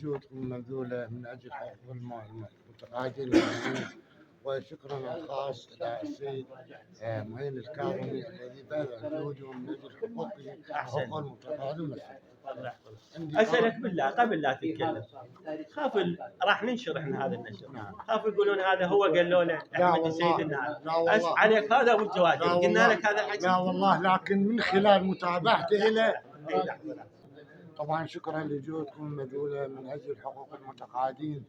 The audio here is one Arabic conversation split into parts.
لجهودكم المبذولة من أجل حقوق المتقاعدين والمسؤولين، وشكرا الخاص إلى السيد معين الكاظمي الذي بذل جهوده من أجل حقوق المتقاعدين. أسألك بالله قبل لا تتكلم، خاف راح ننشر احنا هذا النشر، خاف يقولون هذا هو قالوا له احمد السيد النهار، اسف عليك هذا ابو الجواد قلنا لك هذا الحكي. لا والله، لكن من خلال متابعته له طبعا شكرا لجهودكم المبذولة من أجل حقوق المتقاعدين،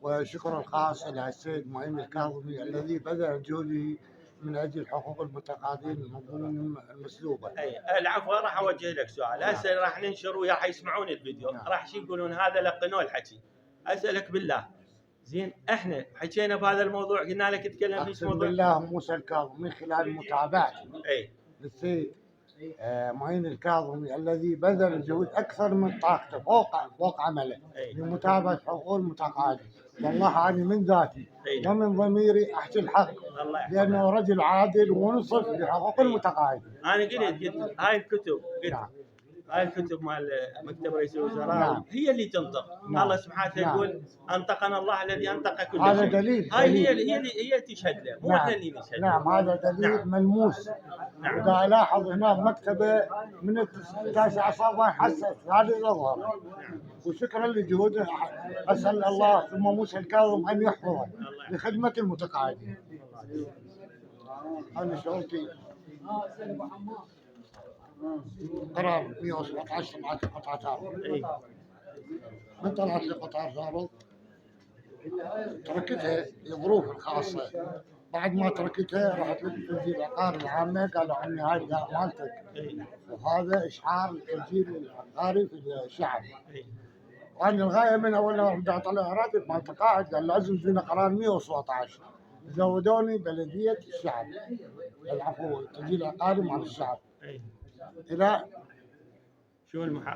وشكرا خاص إلى السيد معين الكاظمي الذي بذل جهوده من أجل حقوق المتقاعدين المظلومين المسلوبة. العفو، راح أوجه لك سؤال هسه راح ننشر ويا حيسمعون الفيديو راح شي يقولون هذا لقنوه الحكي. أسألك بالله زين، احنا حكينا بهذا الموضوع قلنا لك تتكلم في موضوع. أقسم بالله موسى الكاظمي من خلال متابعتي للسيد معين الكاظمي الذي بذل جهود أكثر من طاقته فوق عمله لمتابعة حقوق المتقاعدين. والله أنا من ذاتي ومن ضميري أحكي الحق، لأنه رجل عادل ونصف لحقوق المتقاعدين. أنا قلت هاي الكتب هاي الكتب مال مكتب رئيس الوزراء هي اللي تنطق. الله سبحانه يقول أنطقنا الله الذي أنطق كل شيء. هذا دليل. هاي هي تشهد له، مو احنا اللي نشهد. نعم، هذا دليل ملموس. إذا لاحظ هناك مكتبة من التاسع صباحا حسس هذا الأظهر. وشكرا لجهوده، أسأل الله ثم موسى الكاظم أن يحفظه لخدمة المتقاعدين. أنا شغلتي قرار 117 طلعت قطعة أرض. من طلعت لي قطعة أرض تركتها لظروف الخاصة. بعد ما تركتها رحت للتسجيل العقاري العامة، قالوا عني هاي الدار مالتك، وهذا إشعار التسجيل العقاري في الشعب. وأنا الغاية من أول ما بدأ أطلع راتب مال تقاعد قال لازم يجينا قرار 117. زودوني بلدية الشعب، العفو التسجيل العقاري مال الشعب، إلى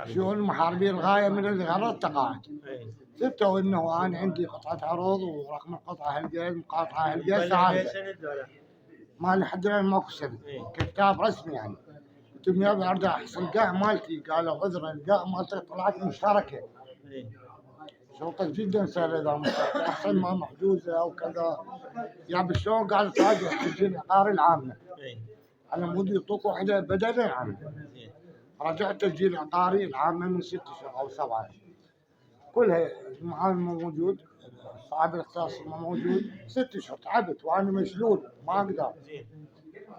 شؤون المحاربين. الغاية من الغرض التقاعد. ثبتوا إنه أنا عندي قطعة عروض ورقم القطعة هالجيز قطعة هالجيز سعادة ما لحد الآن ماكو سنة. كتاب رسمي يعني. قلت لهم يابا أرجع أحصل القاع مالتي، قالوا عذرا القاع مالتك طلعت مشتركة. شرطك جدا سهل إذا مشتركة، أحسن ما محجوزة أو كذا. يابا شلون قاعد تراجع التسجيل العقاري العامة على مود يعطوك واحدة بدلا عنه. رجعت التسجيل العقاري العامة من 6 أشهر أو 7 كلها المعاون موجود، صاحب الاختصاص موجود. 6 أشهر تعبت وأنا مشلول ما أقدر،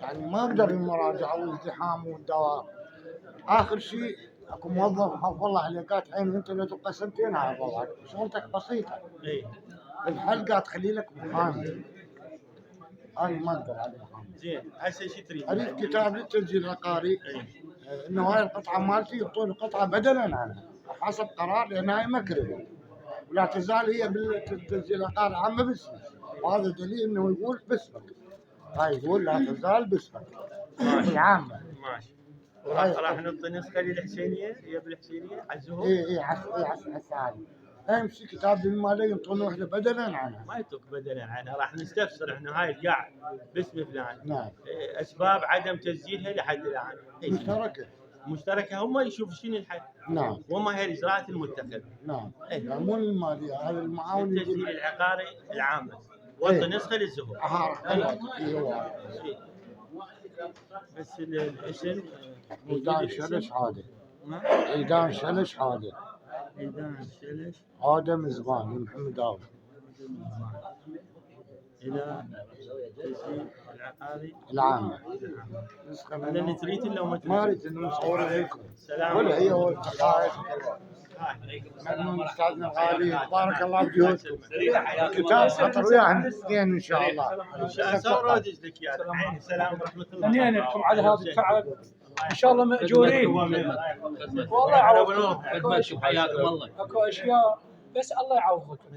يعني ما أقدر المراجعة والازدحام والدوام. آخر شيء أكو موظف حفظ الله عليك عين أنت لو تبقى سنتين على وضعك، شغلتك بسيطة. الحلقة تخلي لك محامي، أنا ما أقدر على محامي. زين هسه شو تريد؟ أريد كتاب للتسجيل العقاري إنه هاي القطعة مالتي يعطوني قطعة بدلا عنها حسب قرار، لأن هاي مكرمة ولا تزال هي بالتسجيل العقاري العامة باسمي، وهذا دليل إنه يقول باسمك. هاي يقول لا تزال باسمك العامة. ماشي. راح نعطي نسخة للحسينية، هي بالحسينية على الزهور. إيه هسه امشي كتاب المالية ينطون وحدة بدلا عنها. ما يعطوك بدلا عنها، راح نستفسر احنا هاي القاع باسم فلان. نعم. اسباب عدم تسجيلها لحد الان. مشتركة هم يشوفوا شنو الحل. نعم. وما هي الاجراءات المتخذة. نعم. مو المالية، هذا المعاون التسجيل العقاري العامة. وعطي نسخة للزهور. بس الاسم عيدان شلش عادل. عيدان شلش عادل. عيدان شلش آدم زبان محمد داود. إلى تسجيل العقاري العامة. هذا اللي تريد ولا ما تريد؟ ما أريد إنه نصور لكم. سلام. ولا هي والتقاعد. ممنون أستاذنا الغالي، بارك الله بجهودكم. الكتاب خطر وياهم الاثنين إن شاء الله. إن شاء الله صور أدز لك يا عيني. السلام ورحمة الله. هنيئا لكم على هذا التعب، إن شاء الله مأجورين. والله يعوضكم. اكو أشياء بس الله يعوضكم.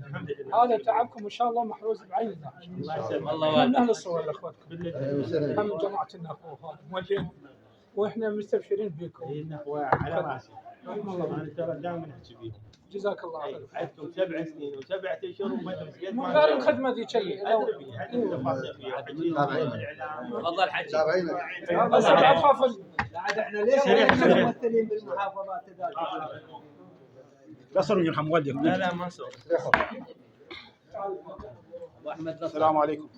هذا تعبكم إن شاء الله محروز بعين الله. الله يسلمك. الله من أهل الصور لأخواتكم. هم جماعتنا أخوها موجهين وإحنا مستبشرين بكم. على راسي. أنا ترى دائما أحكي بيهم. جزاك الله خير. عندكم 7 سنين و7 أشهر ومدرسة. غير الخدمة ذي شيء. تفاصيل فيها. تفضل حجي. بس لا تخاف. عاد احنا ليه ممثلين بالمحافظات قصر يرحم والديك. لا لا ما صور. واحمد السلام عليكم.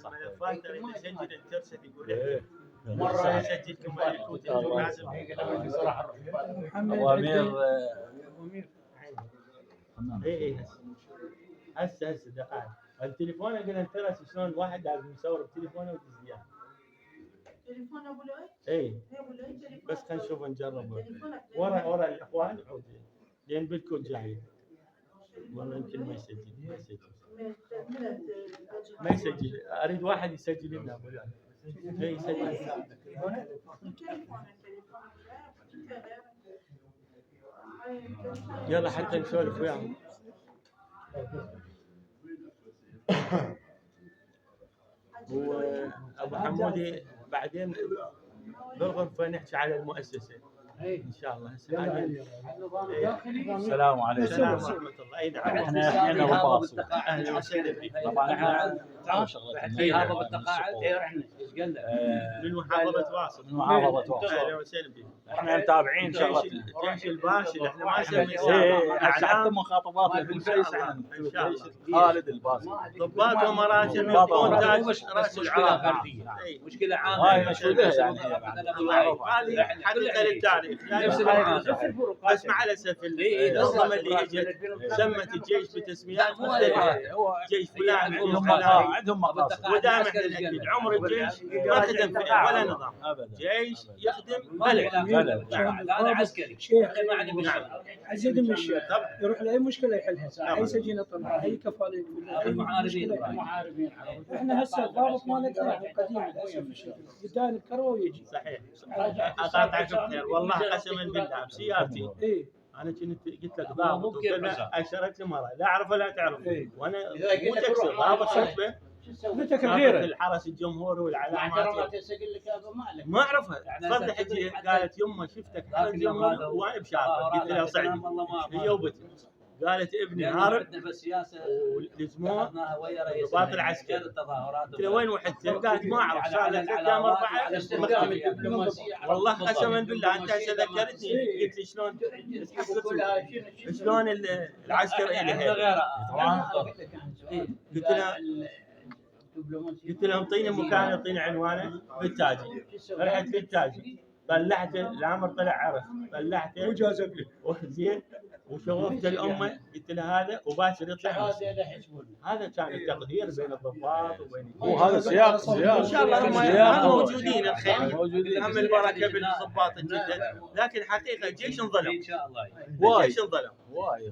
الملفات ترى يسجل الترسل يقول مرة يسجلكم ملكوت لازم وامير اي هسه دقائق التليفون اقول انترس شلون واحد لازم يصور بتليفونه وتسجيل. تليفون ابو لؤي؟ اي ابو لؤي تليفون بس خلينا نشوف نجرب تليفونك ورا الاخوان عود لان بالكل جاي والله يمكن ما يسجل ما يسجل اريد واحد يسجل لنا ابو لؤي جاي يسجل يلا حتى نسولف وياهم. هو ابو حمودي بعدين بالغرفه نحكي على المؤسسه ان شاء الله. هسه السلام عليكم. السلام ورحمه الله. اي نعم احنا وباصل. اهلا وسهلا فيك. طبعا احنا تعرف شغله هذا بالتقاعد رحنا ايش قال لك؟ من محافظه واصل. من محافظه واصل. اهلا وسهلا فيك. احنا متابعين شغلتنا. جيش الباشا احنا ما نسمي حتى مخاطباتنا بالفيس عن ان شاء الله. خالد الباسل. ضباط ومراتب يكون تاج راس العراق. مشكله عامه. هاي مسؤوليه يعني هذه حقيقه للتاريخ. بس مع الاسف النظمه اللي اجت سمت الجيش بتسميات مختلفه. جيش فلان عندهم مقاصد. ودائما احنا ناكد عمر الجيش ما خدم فئه ولا نظام. جيش يخدم بلد. هذا عسكري. شيخ ما عندي بالشغل. عزيز من الشيخ يروح لاي مشكله يحلها، اي سجينه طلع، اي كفاله اي المحاربين. احنا هسه الضابط مالتنا قديم للاسف الشديد يدان الكروه ويجي. صحيح. اقاطعك بخير والله قسما بالله بسيارتي. انا كنت قلت لك ضابط وكذا اشرت لي مره لا اعرف ولا تعرف. وانا مو تكسر ضابط شفه مثلك غيره الحرس الجمهوري والعلامات ما اعرفها. تفضح تجي قالت يمه شفتك حرس الجمهوري وانا بشارك. قلت لها صعدي هي وبتي. قالت ابني هارب ولزموه الضباط العسكري. قلت له وين وحدته؟ قالت ما اعرف صار لك كم 4 والله قسما بالله انت هسه ذكرتني. قلت لي شلون العسكري الى قلت له انطيني مكان يعطيني عنوانه بالتاجي. رحت للتاجي طلعته الامر طلع عرف طلعته وجازف لي زين وشوفت الامه قلت له هذا وباشر يطلع. هذا كان التقدير بين الضباط وبين وهذا سياق ان شاء الله هم موجودين الخير هم البركه بالضباط الجدد. لكن حقيقه الجيش انظلم ان شاء الله. الجيش انظلم.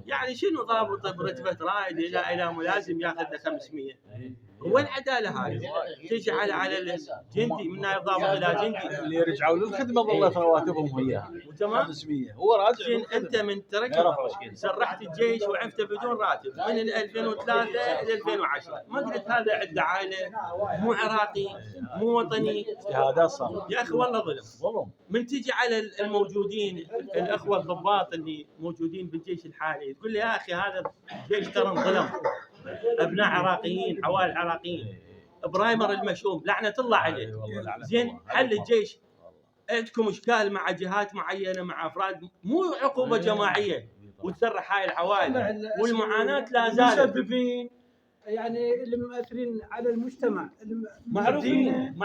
يعني شنو ضابط برتبه رائد الى ملازم ياخذ له 500؟ وين العداله هاي؟ تجي على الجندي من نائب ضابط الى جندي اللي يرجعوا للخدمه ظلت رواتبهم وياها تمام. 500 هو راجع. انت من تركت سرحت الجيش وعفته بدون راتب من 2003 الى 2010 ما قلت هذا عنده عائله مو عراقي مو وطني. اجتهادات صار يا اخي والله ظلم. من تجي على الموجودين الاخوه الضباط اللي موجودين بالجيش الحالي تقول لي يا اخي هذا الجيش ترى انظلم. ابناء عراقيين عوائل عراقيين برايمر المشؤوم لعنه الله عليه. زين حل الجيش عندكم اشكال مع جهات معينه مع افراد مو عقوبه جماعيه وتسرح هاي العوائل والمعاناه لا زالت. المسببين يعني اللي مؤثرين على المجتمع معروفين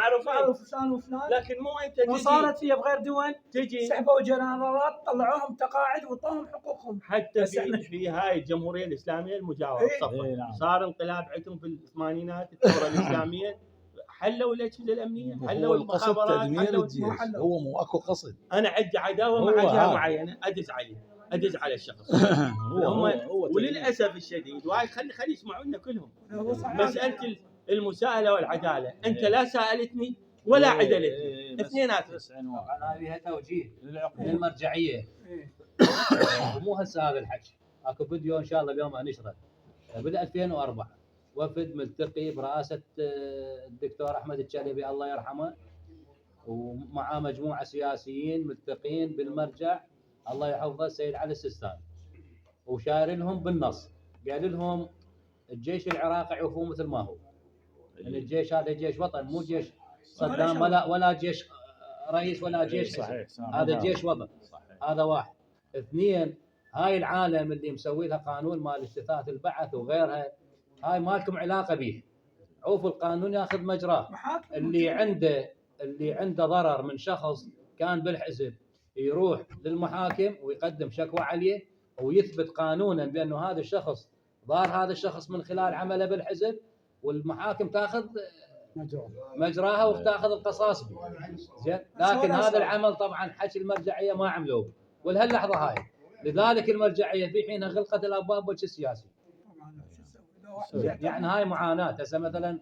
فلان وفلان. لكن مو انت وصارت هي بغير دول تجي سحبوا جنرالات طلعوهم تقاعد وطاهم حقوقهم. حتى في هاي الجمهوريه الاسلاميه المجاوره صفا صار انقلاب عندهم في الثمانينات الثوره الاسلاميه حلوا الاجهزه الامنيه حلوا المخابرات هو مو اكو قصد. انا عندي عداوه مع جهه معينه ادز على الشخص. وللاسف الشديد وهاي خلي يسمعونا كلهم. مساله المساءله والعداله انت لا سالتني ولا عدلت اثنيناتهم. انا بها توجيه للمرجعيه مو هسه هذا الحكي. اكو فيديو ان شاء الله اليوم انشره بدا 2004 وفد ملتقي برئاسه الدكتور احمد الشلبي الله يرحمه ومع مجموعه سياسيين ملتقين بالمرجع الله يحفظه السيد علي السيستاني وشار لهم بالنص قال لهم الجيش العراقي عفوا مثل ما هو. يعني الجيش هذا جيش وطن مو جيش صدام ولا جيش رئيس ولا جيش حزب. صحيح. هذا جيش وطن. صحيح. هذا واحد. اثنين، هاي العالم اللي مسوي لها قانون مال استثاث البعث وغيرها، هاي ما لكم علاقه به. عوفوا القانون ياخذ مجراه. اللي عنده ضرر من شخص كان بالحزب يروح للمحاكم ويقدم شكوى عليه ويثبت قانونا بانه هذا الشخص ضار هذا الشخص من خلال عمله بالحزب، والمحاكم تاخذ مجراها وتاخذ القصاص به. زين، لكن هذا العمل طبعا حكي المرجعيه ما عملوه ولهاللحظه هاي. لذلك المرجعيه في حينها غلقت الابواب وجه السياسي. يعني هاي معاناه. هسه مثلا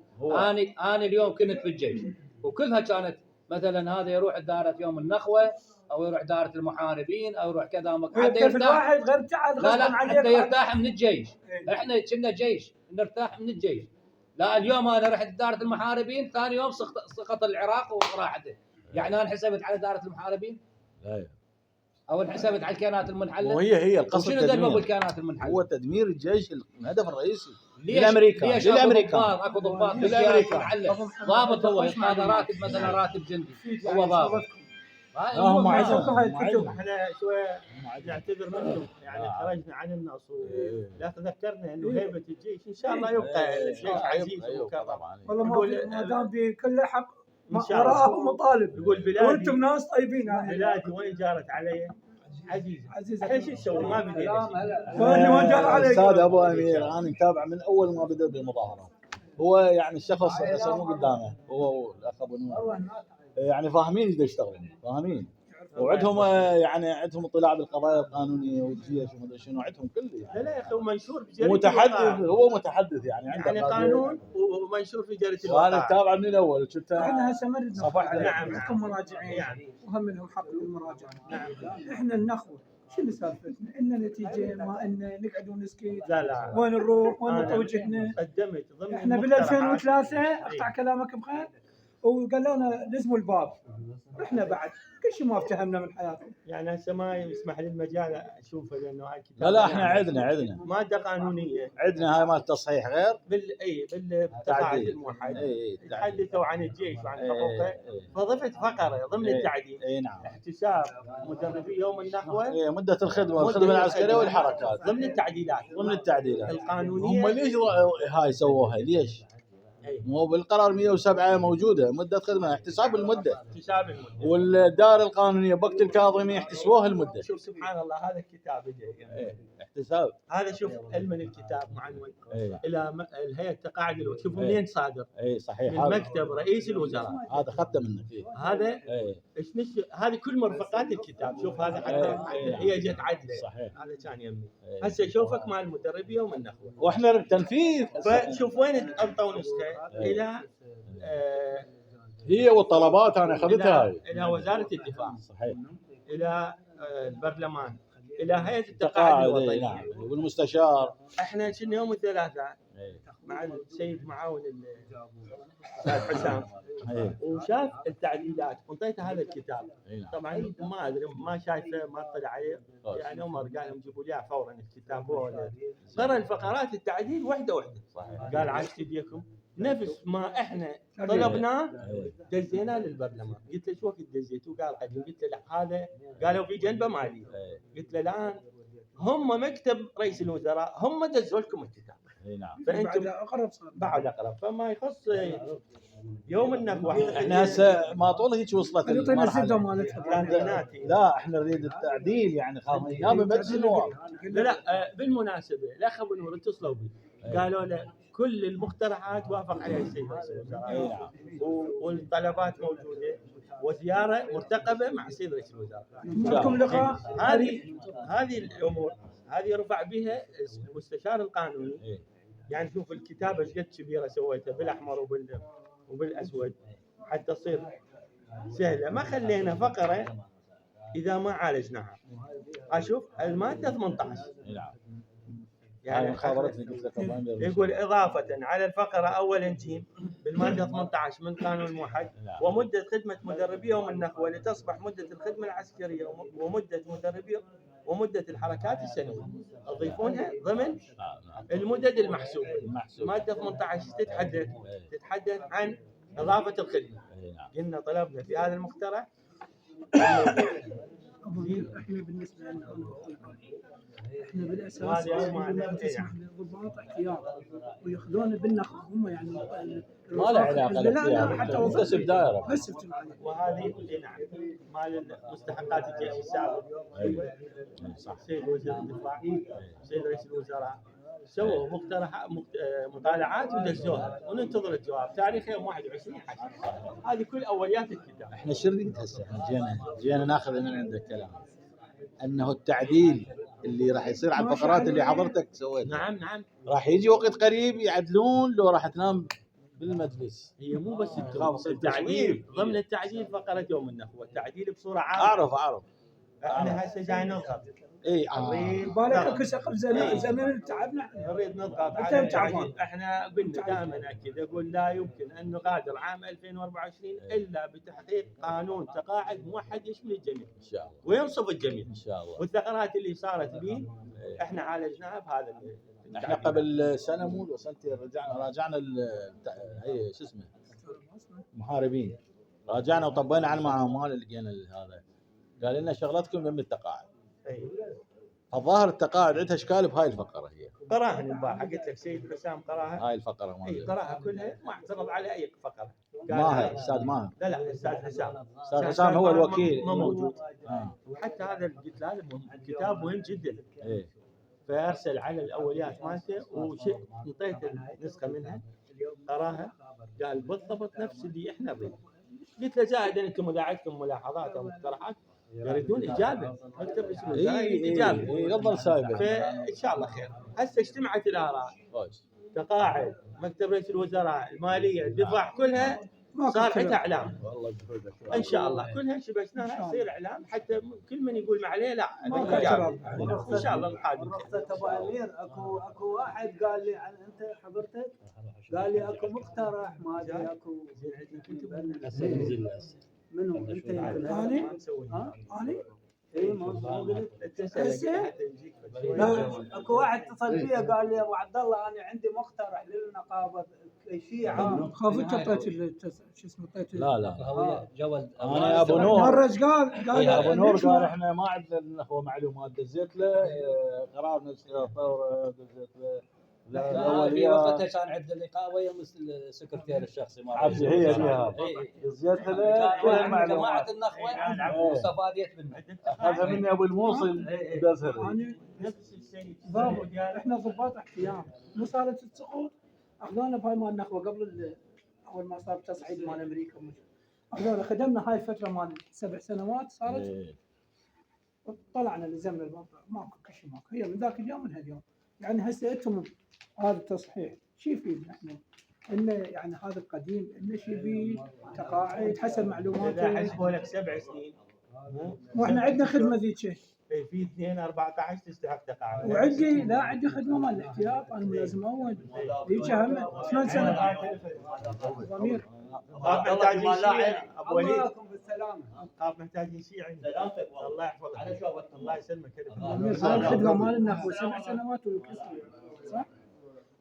انا اليوم كنت في الجيش وكلها كانت مثلا هذا يروح دائره يوم النخوه او يروح دائره المحاربين او يروح كذا حتى يرتاح. واحد غير تعال لا حتى يرتاح من الجيش. احنا كنا جيش نرتاح من الجيش. لا اليوم انا رحت دائره المحاربين، ثاني يوم سقط العراق وراحته. يعني انا انحسبت على دائره المحاربين لا او انحسبت على الكيانات المنحله. وهي القصد شنو ذنبه التدمير. بالكيانات المنحله؟ هو تدمير الجيش الهدف الرئيسي. للامريكان. اكو ضباط للامريكان. ضابط هو يتقاضى راتب مثلا راتب جندي، هو ضابط. هم احنا شويه نعتذر منكم، يعني خرجنا عن النص لا تذكرنا انه هيبه الجيش ان شاء الله يبقى الجيش عزيز ومكرم. والله ما دام بكل حق شاء الله. وراءه مطالب. يقول بلادي وانتم ناس طيبين. بلادي وين جارت علي عزيزه. ايش تسوي؟ ما بدينا وين جار عليك؟ استاذ ابو امير انا متابع من اول ما بدا بالمظاهرات. هو يعني الشخص مو قدامه هو الاخ ابو نور، يعني فاهمين ايش يشتغلون، فاهمين وعندهم يعني عندهم اطلاع بالقضايا القانونيه والجيش وما شنو عندهم كله يعني. لا يا اخي ومنشور في جريده متحدث هو متحدث يعني عنده يعني قانون ومنشور في جريده وانا الوقائع. متابع من الاول شفت احنا هسه ما نريد صفحة. نعم. نحكم مراجعين يعني. وهم لهم حق بالمراجعه. نعم. احنا النخوه شنو سالفتنا؟ ان نتيجه ما ان نقعد ونسكت. لا وين نروح؟ وين نتوجهنا؟ قدمت ضمن احنا بال 2003 اقطع كلامك بخير وقالوا لنا لزموا الباب. احنا بعد كل شيء ما افتهمنا من حياتنا. يعني هسه ما يسمح لي المجال اشوفه لانه هاي الكتاب لا احنا عندنا ماده قانونيه عندنا هاي مال التصحيح غير بالتقاعد الموحد تحدثوا عن الجيش وعن حقوقه. فضفت فقره ضمن التعديل اي نعم احتساب مدربي يوم النخوه مده الخدمه العسكريه والحركات ضمن التعديلات القانونيه. هم ليش هاي سووها ليش؟ مو بالقرار 107 موجوده مده خدمه احتساب المده والدائره القانونيه بوقت الكاظمي يحتسبوها المده. شوف سبحان الله هذا الكتاب احتساب هذا شوف علم الكتاب معنون الى الهيئه التقاعد شوفوا منين صادر. اي صحيح من مكتب رئيس الوزراء. هذا اخذته منك هذا ايش هذه كل مرفقات الكتاب. شوف هذا حتى هي جت عدله. صحيح. هذا كان يمي هسه شوفك مال المدرب يوم النخوه واحنا بالتنفيذ. فشوف وين انطوا نسخه الى هي والطلبات انا اخذتها الى وزاره الدفاع. صحيح. الى البرلمان الى هيئه التقاعد الوطني. نعم. والمستشار. احنا كنا يوم الثلاثاء مع السيد معاون الاستاذ حسام وشاف التعديلات وانطيته هذا الكتاب. طبعا ما ادري ما شايفه ما اطلع عليه يعني عمر قال لهم جيبوا لي فورا الكتاب هو قرا الفقرات التعديل واحده قال عاشت يديكم نفس ما احنا طلبناه دزيناه للبرلمان. قلت له شو وقت دزيتوه؟ قال قديم. قلت له لا هذا قالوا في جنبه مالي. قلت له الان هم مكتب رئيس الوزراء هم دزوا لكم الكتاب. نعم. فانتم بعد اقرب فما يخص يوم النخوه. احنا هسه ما طول هيك وصلت المرحله مالتها. لا احنا نريد التعديل يعني خاصه نيابه بس النواب. لا بالمناسبه الاخ ابو نور اتصلوا بي قالوا له كل المقترحات وافق عليها السيد رئيس الوزراء والطلبات موجوده وزياره مرتقبه مع السيد رئيس الوزراء. لكم لقاء. هذه الامور هذه رفع بها المستشار القانوني. يعني شوف الكتابه ايش قد كبيره سويتها بالاحمر وبالاسود حتى تصير سهله. ما خلينا فقره اذا ما عالجناها. اشوف الماده 18 يعني يقول إضافة على الفقرة أولا ج بالمادة 18 من قانون الموحد ومدة خدمة مدربي يوم النخوة لتصبح مدة الخدمة العسكرية ومدة مدربي ومدة الحركات السنوية تضيفونها ضمن المدد المحسوبة. المادة 18 تتحدث عن إضافة الخدمة. قلنا طلبنا في هذا المقترح احنا بالنسبه لنا انا واخوي احنا بالاساس وهذه أسمع عنها. تسمح للضباط احتياط وياخذون بالنخ هم يعني ما له علاقه لا لا الاختيار، حتى انت سب دائره. بس افتح وهذه نعم مال مستحقات الجيش السابق. صح. سيد وزير الدفاع، سيد رئيس الوزراء سووا مطالعات ودزوها وننتظر الجواب. تاريخ يوم 21/10. هذه كل اوليات الكتاب. احنا شريت هسه جينا ناخذ من عندك كلام انه التعديل اللي راح يصير على الفقرات اللي حضرتك سويتها. نعم راح يجي وقت قريب يعدلون لو راح تنام بالمجلس. هي مو بس خلاص التعديل، ضمن التعديل فقره يوم النخوه، التعديل بصوره عامه. اعرف احنا هسه جاي نضغط. اي بالك اكو سقف زمان تعبنا نريد نضغط على التعديل. احنا قلنا دائما اكيد اقول لا يمكن ان نغادر عام 2024 الا بتحقيق قانون تقاعد موحد يشمل الجميع ان شاء الله وينصف الجميع. ان شاء الله. والثغرات اللي صارت به احنا عالجناها بهذا احنا قبل سنه مو سنتين راجعنا هي شو اسمه محاربين، راجعنا وطبينا على المعامل لقينا هذا قال لنا شغلتكم ضمن التقاعد. الظاهر التقاعد عندها اشكال بهاي الفقره. هي قراها البارحه قلت لك سيد حسام قراها. هاي الفقره ما قراها كلها ما اعترض على اي فقره. ماهر استاذ ماهر. لا استاذ حسام. استاذ حسام هو الوكيل ما موجود. وحتى هذا قلت له كتاب مهم جدا. ايه فارسل على الاوليات مالته وانطيت النسخه منها قراها قال بالضبط نفس اللي احنا نريده. قلت له زائد انتم اذا عندكم ملاحظات او مقترحات يريدون اجابه. مكتب رئيس الوزراء اجابه. يفضل سايبه. فان شاء الله خير. هسه اجتمعت الاراء، تقاعد، مكتب رئيس الوزراء، الماليه، الدفاع، كلها صار عندها اعلام. والله ان شاء الله كلها شبكناها تصير اعلام حتى كل من يقول ما عليه لا ان شاء الله القادم. رخصة ابو امير اكو واحد قال لي عن انت حضرتك قال لي اكو مقترح ما ادري اكو منو انت يمكن انا اي ما قلت اكو واحد اتصل بي قال لي ابو عبد الله انا عندي مقترح للنقابه شيعه خافت اعطيت شو اسمه اعطيت لا جوز انا ابو نور مره ايش قال ابو نور قال احنا ما عندنا هو معلومات دزيت له قرار نسخه الثوره دزيت له لا في وقتها كان عند اللقاء ويا السكرتير الشخصي عرفتي هي فيها دزيت له كل جماعه المعلومات النخوه واستفادت منه. اخذها مني ابو الموصل دزها نفس الشيء ضابط احنا ضباط احتياط مو صارت السقوط اخذونا بهاي مال النخوه قبل اول ما صار تصعيد مال امريكا اخذونا خدمنا هاي الفتره مال 7 سنوات صارت طلعنا لزمنا الوضع ماكو كل شيء ماكو. هي من ذاك اليوم من هاليوم يعني هسه انتم هذا التصحيح شو يفيدنا احنا؟ انه يعني هذا القديم انه شي بيه تقاعد حسب معلوماته. اذا حسبوا لك 7 سنين واحنا عندنا خدمه ذيك في 2 14 تستحق تقاعد. وعندي لا عندي خدمه مال الاحتياط انا ملازم اول ذيك هم 8 سنوات. ضمير محتاج شيء ابو وليد. الله بالسلامه. خاف محتاجين شيء عندك. الله يحفظك على شوفك الله يسلمك. ضمير صار الخدمه مال النخوه 7 سنوات والكسر صح؟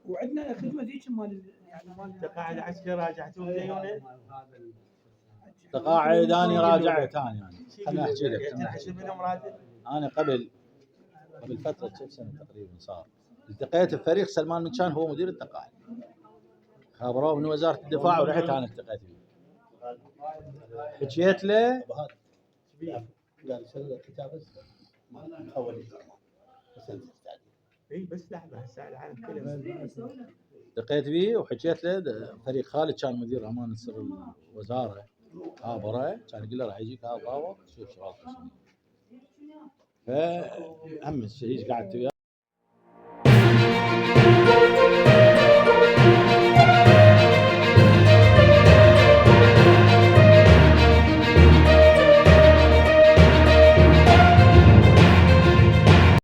وعندنا خدمه ذيك مال يعني مال تقاعد عسكري راجعتوا ديونه. تقاعد انا راجعت انا يعني خليني احكي لك. تحسب منهم راتب؟ انا قبل فتره كم سنه تقريبا صار التقيت بفريق سلمان منشان هو مدير التقاعد. خبروه من وزاره الدفاع ورحت انا التقيت به. حكيت له قال سلم الكتاب اول اي بس لحظه هسه العالم كله التقيت به وحكيت له فريق خالد كان مدير امان السر الوزاره خابره كان يقول له راح يجيك هذا ضابط شوف شغلك. فهم الشيء قعدت وياه